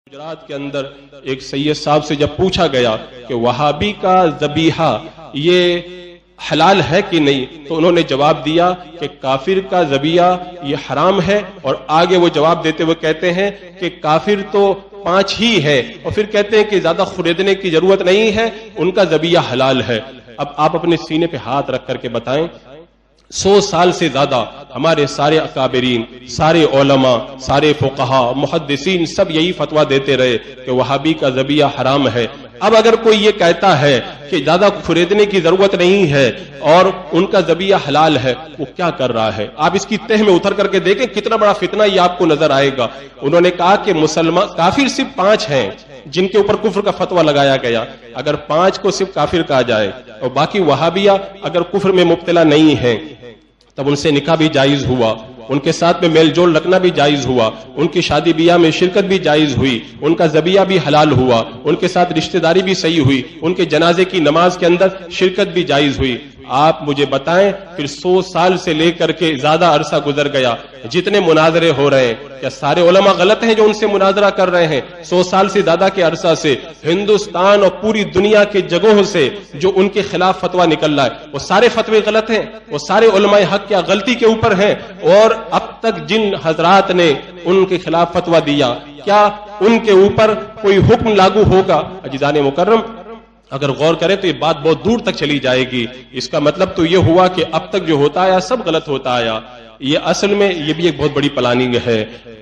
गुजरात के अंदर एक सैयद साहब से जब पूछा गया कि वहाबी का ज़बीहा ये हलाल है कि नहीं, तो उन्होंने जवाब दिया कि काफिर का ज़बीहा ये हराम है। और आगे वो जवाब देते हुए कहते हैं कि काफिर तो 5 ही है, और फिर कहते हैं कि ज्यादा खुरेदने की जरूरत नहीं है, उनका ज़बीहा हलाल है। अब आप अपने सीने पे हाथ रख करके बताएं, 100 साल से ज्यादा हमारे सारे अकाबरीन, सारे उलमा, सारे फुक़हा, मुहद्दिसीन सब यही फतवा देते रहे कि वहाबी का ज़बीहा हराम है। अब अगर कोई ये कहता है कि ज्यादा खुरेदने की जरूरत नहीं है और उनका ज़बीहा हलाल है, वो क्या कर रहा है? आप इसकी तह में उतर करके देखें, कितना बड़ा फितना ये आपको नजर आएगा। उन्होंने कहा कि मुसलमान काफिर सिर्फ 5 हैं जिनके ऊपर कुफ्र का फतवा लगाया गया। अगर 5 को सिर्फ काफिर कहा जाए और बाकी वहाबिया अगर कुफ्र में मुब्तला नहीं है, तब उनसे निकाह भी जायज हुआ, उनके साथ में मेल जोल रखना भी जायज हुआ, उनकी शादी बियाह में शिरकत भी जायज हुई, उनका ज़बीहा भी हलाल हुआ, उनके साथ रिश्तेदारी भी सही हुई, उनके जनाजे की नमाज के अंदर शिरकत भी जायज हुई। आप मुझे बताएं, फिर 100 साल से लेकर के ज्यादा अरसा गुजर गया, जितने मुनाजरे हो रहे हैं, क्या सारे उलमा गलत हैं जो उनसे मुनाजरा कर रहे हैं? 100 साल से ज्यादा के अरसा से हिंदुस्तान और पूरी दुनिया के जगहों से जो उनके खिलाफ फतवा निकल रहा है, वो सारे फतवे गलत हैं, वो सारे उलमाए हक क्या गलती के ऊपर हैं? और अब तक जिन हजरात ने उनके खिलाफ फतवा दिया, क्या उनके ऊपर कोई हुक्म लागू होगा? अजीज़ान मुकर्रम, अगर गौर करें तो ये बात बहुत दूर तक चली जाएगी। इसका मतलब तो ये हुआ कि अब तक जो होता आया सब गलत होता आया। ये असल में ये भी एक बहुत बड़ी प्लानिंग है।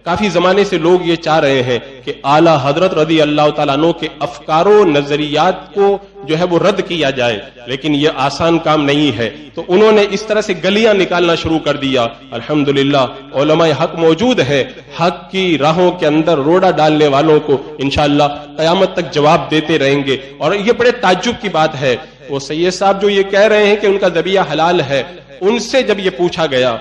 काफी जमाने से लोग ये चाह रहे हैं कि आला हजरत रदी अल्लाह ताला अन्हु के अफकारो नजरियात को जो है वो रद्द किया जाए, लेकिन ये आसान काम नहीं है। तो उन्होंने इस तरह से गलियां निकालना शुरू कर दिया। अल्हम्दुलिल्लाह उलमाए हक मौजूद है, हक की राहों के अंदर रोड़ा डालने वालों को इंशाअल्लाह क़यामत तक जवाब देते रहेंगे। और ये बड़े ताज्जुब की बात है, वो सैयद साहब जो ये कह रहे हैं कि उनका ज़बीहा हलाल है, उनसे जब ये पूछा गया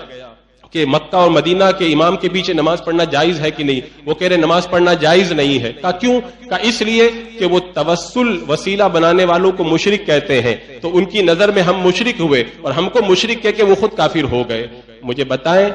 कि मक्का और मदीना के इमाम के पीछे नमाज पढ़ना जायज है कि नहीं, वो कह रहे नमाज पढ़ना जायज नहीं है। का क्यों? का इसलिए कि वो तवस्सुल वसीला बनाने वालों को मुशरिक कहते हैं, तो उनकी नजर में हम मुशरिक हुए और हमको मुशरिक कह के वो खुद काफिर हो गए। मुझे बताएं,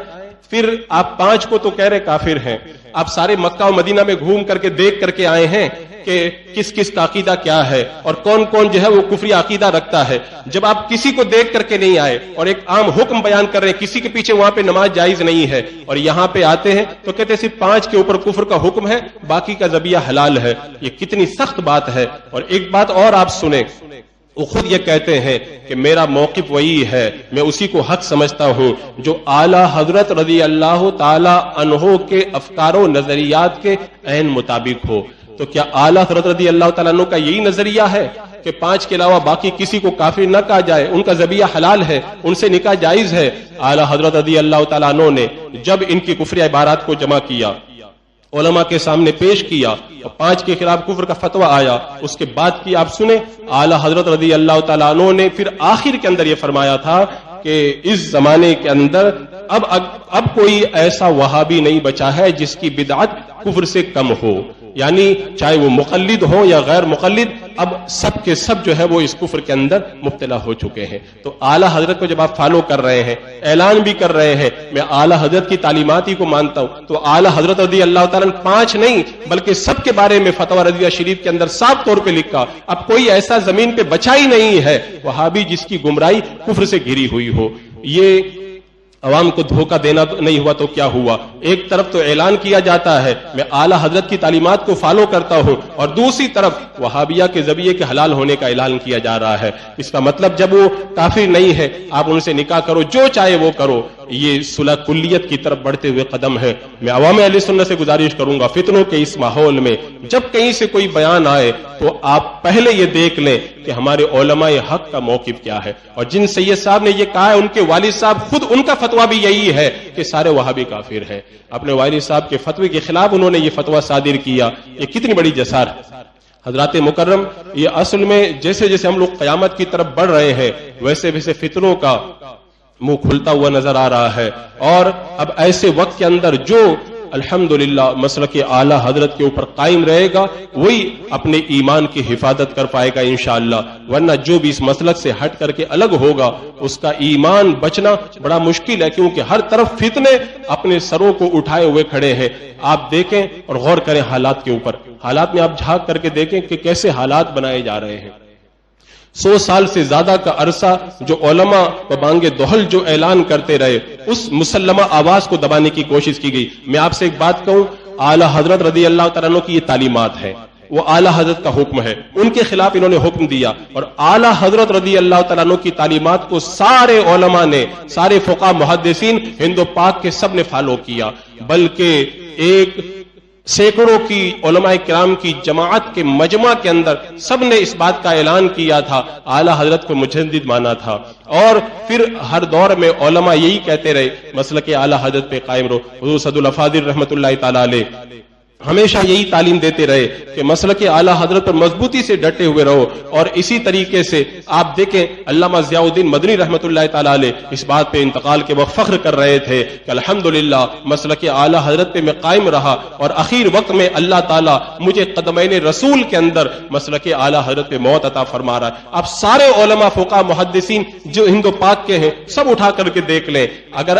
फिर आप 5 को तो कह रहे काफिर हैं, आप सारे मक्का और मदीना में घूम करके देख करके आए हैं कि किस किस का अकीदा क्या है और कौन कौन जो है वो कुफरी अकीदा रखता है। जब आप किसी को देख करके नहीं आए और एक आम हुक्म बयान कर रहे हैं, किसी के पीछे वहां पे नमाज जायज नहीं है, और यहां पे आते हैं तो कहते हैं सिर्फ 5 के ऊपर कुफ्र का हुक्म है, बाकी का ज़बीहा हलाल है। ये कितनी सख्त बात है। और एक बात और आप सुने, वो खुद ये कहते हैं कि मेरा मौक़िफ़ वही है, मैं उसी को हक समझता हूं जो आला हजरत रज़ी अल्लाह ताला अन्हु के अफकारो नजरियात के ऐन मुताबिक हो। तो क्या आला हजरत रज़ी अल्लाह ताला अन्हु का यही नजरिया है कि 5 के अलावा बाकी किसी को काफिर न कहा जाए, उनका ज़बीहा हलाल है, उनसे निकाह जायज है? आला हजरत रज़ी अल्लाह ताला अन्हु ने जब इनकी कुफरी इबारात को जमा किया, उलमा के सामने पेश किया और 5 के खिलाफ कुफ्र का फतवा आया, उसके बाद की आप सुने, आला हजरत रज़ी अल्लाह ताला अन्हु ने फिर आखिर के अंदर यह फरमाया था कि इस जमाने के अंदर अब कोई ऐसा वहाबी नहीं बचा है जिसकी बिदअत कुफ्र से कम हो, यानी चाहे वो मुक़ल्लिद हो या गैर मुक़ल्लिद, अब सब के सब जो है वो इस कुफ्र के अंदर मुब्तला हो चुके हैं। तो आला हजरत को जब आप फॉलो कर रहे हैं, ऐलान भी कर रहे हैं मैं आला हजरत की तालीमात ही को मानता हूं, तो आला हजरत रज़ी अल्लाह ताला ने 5 नहीं बल्कि सबके बारे में फतवा रज़िया शरीफ के अंदर साफ तौर पे लिखा। अब कोई ऐसा जमीन पे बचा ही नहीं है वहाबी जिसकी गुमराही कुफ्र से घिरी हुई हो। ये अवाम को धोखा देना नहीं हुआ तो क्या हुआ? एक तरफ तो ऐलान किया जाता है मैं आला हजरत की तालीमात को फॉलो करता हूं, और दूसरी तरफ वहाबिया के ज़बीहे के हलाल होने का ऐलान किया जा रहा है। इसका मतलब जब वो काफिर नहीं है, आप उनसे निकाह करो, जो चाहे वो करो। ये सुलह कुल्लियत की तरफ बढ़ते हुए कदम है। मैं अवाम अहले सुन्नत से गुजारिश करूंगा, फितनों के इस माहौल में जब कहीं से कोई बयान आए तो आप पहले ये देख लें कि हमारे उलमाए हक का मौक़िफ़ क्या है। और जिन सैयद साहब ने ये कहा है, उनके वालिद साहब खुद, उनका फतवा भी यही है कि सारे वहाबी काफिर हैं। अपने वालिद साहब के फतवे के खिलाफ उन्होंने ये फतवा सादिर किया। ये कितनी बड़ी जसारत। हजरात मुकर्रम, ये असल में जैसे जैसे हम लोग क़यामत की तरफ बढ़ रहे हैं, वैसे वैसे फितनों का मुंह खुलता हुआ नजर आ रहा है। और अब ऐसे वक्त के अंदर जो الحمدللہ مسلک اعلی حضرت کے اوپر قائم رہے گا وہی اپنے ایمان کی حفاظت کر پائے گا انشاءاللہ، ورنہ جو بھی اس مسلک سے ہٹ کر کے الگ ہوگا اس کا ایمان بچنا بڑا مشکل ہے، کیونکہ ہر طرف فتنے اپنے سروں کو اٹھائے ہوئے کھڑے ہیں۔ آپ دیکھیں اور غور کریں حالات کے اوپر، حالات میں آپ جھانک کر کے دیکھیں کہ کیسے حالات بنائے جا رہے ہیں۔ 100 سال سے زیادہ کا عرصہ جو علماء و بانگ دہل جو اعلان کرتے رہے، اس مسلمہ آواز کو دبانے کی کوشش کی گئی۔ میں آپ سے ایک بات کہوں، اعلی حضرت رضی اللہ تعالیٰ عنہ کی یہ تعلیمات ہے، وہ اعلی حضرت کا حکم ہے، ان کے خلاف انہوں نے حکم دیا، اور اعلی حضرت رضی اللہ تعالیٰ عنہ کی تعلیمات کو سارے علماء نے، سارے فقہ محدثین ہند و پاک کے سب نے فالو کیا، بلکہ ایک سینکڑوں کی علماء کرام کی جماعت کے مجمع کے اندر سب نے اس بات کا اعلان کیا تھا، اعلی حضرت کو مجدد مانا تھا، اور پھر ہر دور میں علماء یہی کہتے رہے مسلک اعلی حضرت پہ قائم رہو۔ حضور سید الافاضل رحمۃ اللہ تعالی علیہ ہمیشہ یہی تعلیم دیتے رہے کہ مسلک اعلی حضرت پر مضبوطی سے ڈٹے ہوئے رہو، اور اسی طریقے سے آپ دیکھیں علامہ ضیاء الدین مدنی رحمۃ اللہ تعالی علیہ اس بات پہ انتقال کے وقت فخر کر رہے تھے کہ الحمدللہ مسلک اعلی حضرت پہ میں قائم رہا، اور اخیر وقت میں اللہ تعالیٰ مجھے قدمین رسول کے اندر مسلک اعلی حضرت پہ موت عطا فرما رہا ہے۔ اب سارے علماء فقہ محدثین جو ہند و پاک کے ہیں سب اٹھا کر کے دیکھ لیں، اگر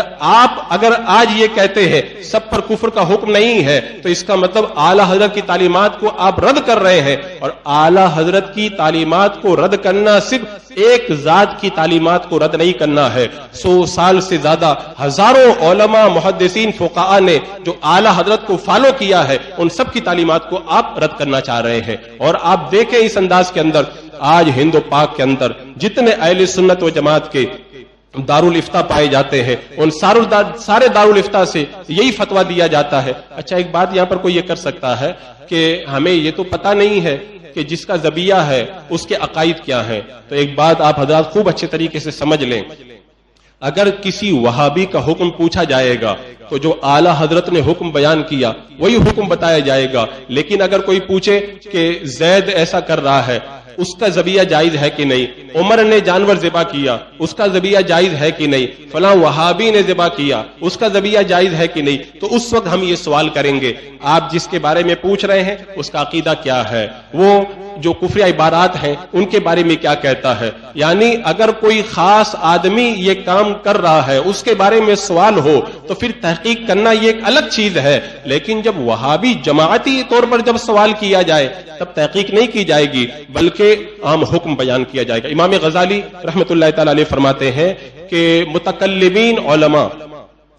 آج یہ کہتے ہیں سب پر کفر کا حکم نہیں ہے تو اس کا مطلب اعلی حضرت کی تعلیمات کو آپ رد کر رہے ہیں، اور اعلی حضرت کی تعلیمات کو رد کرنا صرف ایک ذات کی تعلیمات کو رد نہیں کرنا ہے۔ 100 سال سے زیادہ ہزاروں علماء محدثین فقہاء نے جو اعلی حضرت کو فالو کیا ہے ان سب کی تعلیمات کو آپ رد کرنا چاہ رہے ہیں۔ اور آپ دیکھیں اس انداز کے اندر آج ہند و پاک کے اندر جتنے اہل سنت و جماعت کے دارالفتہ پائے جاتے ہیں ان سارے دارالفتہ سے یہی فتویٰ دیا جاتا ہے۔ اچھا ایک بات یہاں پر کوئی یہ کر سکتا ہے کہ ہمیں یہ تو پتہ نہیں ہے کہ جس کا ذبیحہ ہے اس کے عقائد کیا ہیں، تو ایک بات آپ حضرات خوب اچھے طریقے سے سمجھ لیں، اگر کسی وہابی کا حکم پوچھا جائے گا تو جو اعلی حضرت نے حکم بیان کیا وہی حکم بتایا جائے گا، لیکن اگر کوئی پوچھے کہ زید ایسا کر رہا ہے اس کا ذبیحہ جائز ہے کہ نہیں، عمر نے جانور ذبح کیا اس کا ذبیحہ جائز ہے کہ نہیں، فلاں وہابی نے ذبح کیا اس کا ذبیحہ جائز ہے کہ نہیں، تو اس وقت ہم یہ سوال کریں گے آپ جس کے بارے میں پوچھ رہے ہیں اس کا عقیدہ کیا ہے، وہ جو کفر عبارات ہیں ان کے بارے میں کیا کہتا ہے۔ یعنی اگر کوئی خاص آدمی یہ کام کر رہا ہے اس کے بارے میں سوال ہو تو پھر تحقیق کرنا یہ ایک الگ چیز ہے، لیکن جب وہابی جماعتی طور پر جب سوال کیا جائے تب تحقیق نہیں کی جائے گی بلکہ عام حکم بیان کیا جائے گا۔ امام غزالی رحمۃ اللہ تعالی علیہ فرماتے ہیں کہ متکلمین علماء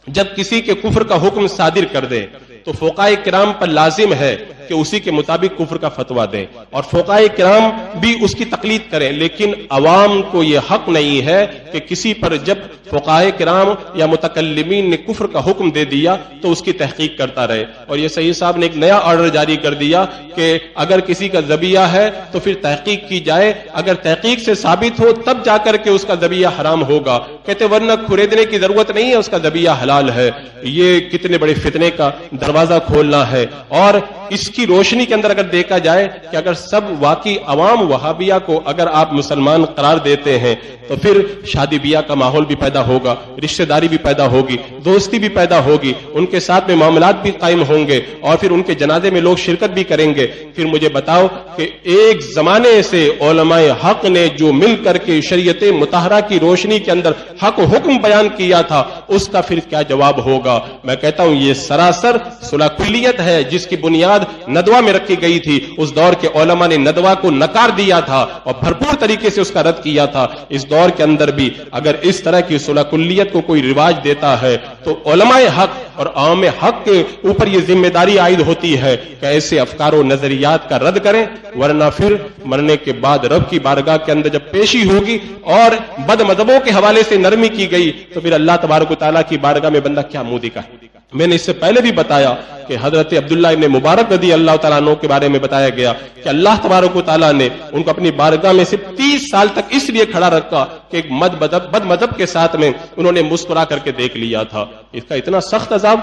جب کسی کے کفر کا حکم صادر کر دیں تو فقہاء کرام پر لازم ہے کہ اسی کے مطابق کفر کا فتویٰ دیں، اور فقہاء کرام بھی اس کی تقلید کریں، لیکن عوام کو یہ حق نہیں ہے کہ کسی پر جب فقہاء کرام یا متکلمین نے کفر کا حکم دے دیا تو اس کی تحقیق کرتا رہے۔ اور یہ سید صاحب نے ایک نیا آرڈر جاری کر دیا کہ اگر کسی کا ذبیحہ ہے تو پھر تحقیق کی جائے، اگر تحقیق سے ثابت ہو تب جا کر کے اس کا ذبیحہ حرام ہوگا، کہتے ورنہ کھریدنے کی ضرورت نہیں ہے، اس کا ذبیحہ حلال ہے۔ یہ کتنے بڑے فتنے کا دروازہ کھولنا ہے۔ اور اس کی روشنی کے اندر اگر دیکھا جائے کہ اگر سب واقعی عوام وہابیہ کو اگر آپ مسلمان قرار دیتے ہیں تو پھر شادی بیاہ کا ماحول بھی پیدا ہوگا، رشتہ داری بھی پیدا ہوگی، دوستی بھی پیدا ہوگی، ان کے ساتھ میں معاملات بھی قائم ہوں گے، اور پھر ان کے جنازے میں لوگ شرکت بھی کریں گے۔ پھر مجھے بتاؤ کہ ایک زمانے سے علماء حق نے جو مل کر کے شریعت مطہرہ کی روشنی کے اندر حق حکم بیان کیا تھا اس کا پھر کیا جواب ہوگا؟ میں کہتا ہوں یہ سراسر صلح کلیت ہے جس کی بنیاد ندوہ میں رکھی گئی تھی۔ اس دور کے علماء نے ندوہ کو نکار دیا تھا اور بھرپور طریقے سے اس کا رد کیا تھا۔ اس دور کے اندر بھی اگر اس طرح کی صلح کلیت کو کوئی رواج دیتا ہے تو علماء حق اور عوام حق کے اوپر یہ ذمہ داری عائد ہوتی ہے کہ ایسے افکار و نظریات کا رد کریں، ورنہ پھر مرنے کے بعد رب کی بارگاہ کے اندر جب پیشی ہوگی اور بد مذہبوں کے حوالے سے نرمی کی گئی تو پھر اللہ تبارک و تعالیٰ کی بارگاہ میں بندہ کیا منہ دکھائے۔ میں نے اس سے پہلے بھی بتایا کہ حضرت عبداللہ ابن مبارک رضی اللہ تعالیٰ عنہ کے بارے میں بتایا گیا کہ اللہ تبارک و تعالیٰ نے ان کو اپنی بارگاہ میں صرف 30 سال تک اس لیے کھڑا رکھا کہ ایک بد مذہب کے ساتھ میں انہوں نے مسکرا کر کے دیکھ لیا تھا۔ اس کا اتنا سخت عذاب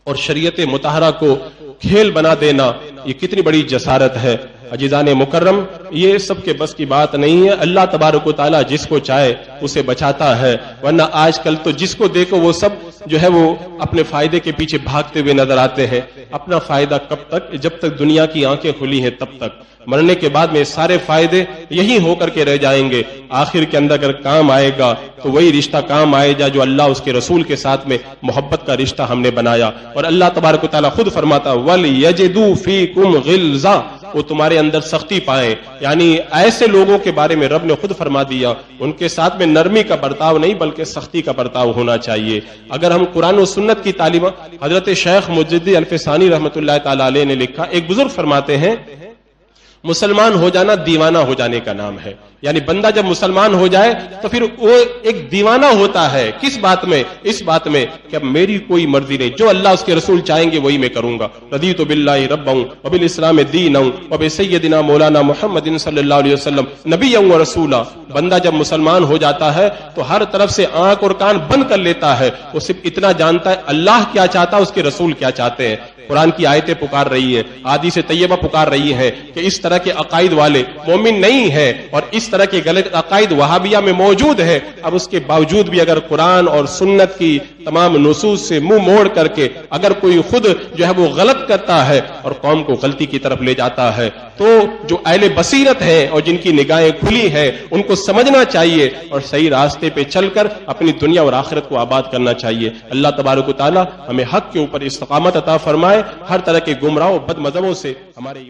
اور شریعت مطہرہ کو کھیل بنا دینا یہ کتنی بڑی جسارت ہے۔ अजीजान मुकर्रम, ये सब के बस की बात नहीं है। अल्लाह तबारक व तआला जिसको चाहे उसे बचाता है, वरना आजकल तो जिसको देखो वो सब जो है वो अपने फायदे के पीछे भागते हुए नजर आते हैं। अपना फायदा कब तक? जब तक दुनिया की आंखें खुली हैं तब तक। मरने के बाद में सारे फायदे यही होकर के रह जाएंगे। आखिर के अंदर अगर काम आएगा तो वही रिश्ता काम आएगा जो अल्लाह उसके रसूल के साथ में मोहब्बत का रिश्ता हमने बनाया। और अल्लाह तबारक व तआला खुद फरमाता वल यजिदू फीकुम गिल्ज़ा, वो तुम्हारे अंदर सख्ती पाए। यानी ऐसे लोगों के बारे में रब ने खुद फरमा दिया, उनके साथ में नरमी का बर्ताव नहीं बल्कि सख्ती का बर्ताव होना चाहिए। अगर हम कुरान और सुन्नत की तालीम, हजरत शेख मुजद्दिद अल्फसानी रहमतुल्लाह तआला अलैह ने लिखा, एक बुजुर्ग फरमाते हैं मुसलमान हो जाना दीवाना हो जाने का नाम है। यानी बंदा जब मुसलमान हो जाए तो फिर वो एक दीवाना होता है। किस बात में? इस बात में कि अब मेरी कोई मर्जी नहीं, जो अल्लाह उसके रसूल चाहेंगे वही मैं करूंगा। रदीतु बिल्लाहि रब्बन व बिल इस्लाम दीनन व बि सय्यदिना मौलाना मुहम्मदिन सल्लल्लाहु अलैहि वसल्लम नबिय्यन व रसूला। बंदा जब मुसलमान हो जाता है तो हर तरफ से आंख और कान बंद कर लेता है। वो सिर्फ इतना जानता है अल्लाह क्या चाहता है, उसके रसूल क्या चाहते हैं। कुरान की आयतें पुकार रही है, हादीस तैयबा पुकार रही है कि इस तरह के अकायद वाले मोमिन नहीं है और इस तरह के गलत अकायद वहाबिया में मौजूद है। अब उसके बावजूद भी अगर कुरान और सुन्नत की तमाम नुसूस से मुंह मोड़ करके अगर कोई खुद जो है वो गलत करता है और कौम को गलती की तरफ ले जाता है, तो जो अहले बसीरत है और जिनकी निगाहें खुली है उनको समझना चाहिए और सही रास्ते पे चलकर अपनी दुनिया और आखिरत को आबाद करना चाहिए। अल्लाह तबारक व तआला हमें हक के ऊपर इस्तिकामत अता फरमाए, हर तरह के गुमराह और बद मज़हबों से हमारे